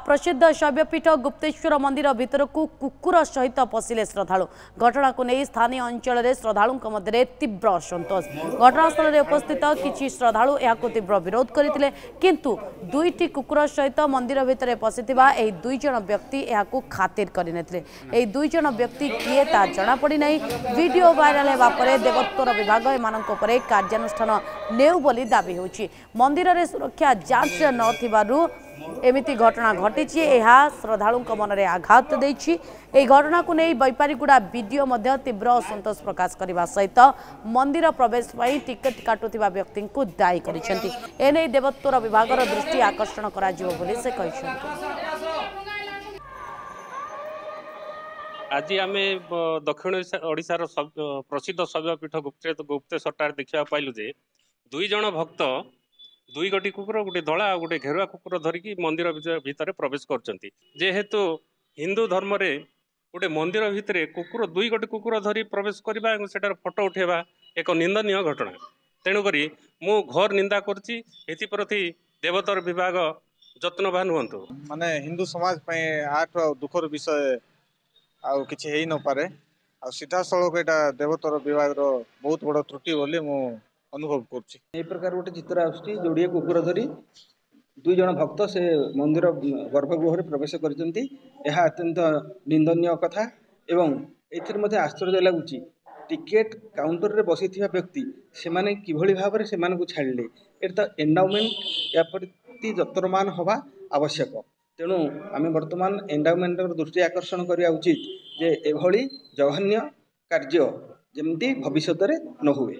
प्रसिद्ध शैवपीठ गुप्तेश्वर मंदिर भीतर को कुकुर सहित पशिले श्रद्धालु। घटना को नहीं स्थानीय अंचल में श्रद्धालु मध्य तीव्र असंतोष। घटनास्थल में उपस्थित किछि श्रद्धालु यह तीव्र विरोध करते किंतु दुईटी कुकुर सहित मंदिर भितर पशिथिबा एही दुई जन व्यक्ति यहां खातिर करनथिले। एही दुई जन व्यक्ति किए ता जणा पड़ी नहीं। वीडियो वायरल हेबा परे देवोत्तर विभाग एमानक उपरे कार्यानुष्ठान नेउ बोली दाबी होछि। मंदिर रे सुरक्षा जांच नथिबारु एमिति घटना घटी। श्रद्धालु मन में आघात देछि। एही घटना को नहीं बैपारीगुड़ा बीडीओ मध्य तीव्र असंतोष प्रकाश करने सहित मंदिर प्रवेश पर टिकेट काटुथिबा व्यक्ति को दायी करिसेंति। एने देवोत्तर विभाग दृष्टि आकर्षण करा जिवो बोली से कहिसेंति। आज आम दक्षिण ओडिशार प्रसिद्ध शैवपीठ गुप्तेश्वर देखा पाइलु जे दुई जन भक्त दुई गोटी कुकुर गोटे धला और गोटे घेरुआ कुकुर धरिकी मंदिर भितर प्रवेश करचंती। जेहेतु हिंदू धर्म रे गोटे मंदिर भितर कुकुर दुई गोटी कुकुर धरी प्रवेश करबा और सेटार फोटो उठेबा एक निंदनीय घटना। तेणुकरी मु घोर निंदा करछि। एथिप्रति देवोत्तर विभाग यत्नवान हुंतु। माने हिंदू समाज पे आठ दुखर विषय आउ किछि हेई न पारे। आ सीधा सड़क एटा देवोत्तर विभाग रो बहुत बड़ त्रुटि बोली मु अनुभव करछि। ए प्रकार गोटे चित्र आसुछि जोड़िए कुकुर धरी दुई जन भक्त से मंदिर गर्भगृह प्रवेश करछन्ती। यह अत्यंत निंदनीय कथा एवं एथिर मध्ये आश्चर्य लागुछि टिकेट काउंटर रे बसी थिया व्यक्ति से माने किभଳି भाबरे से माने को छाड़ले। एत एंडाउमेंट या प्रति जतरमान होबा आवश्यक। तेणु आम वर्तमान एंडाउमेंट दृष्टि आकर्षण करिया उचित जे एभଳି जघन्य कार्य जेमती भविष्य में न हुए।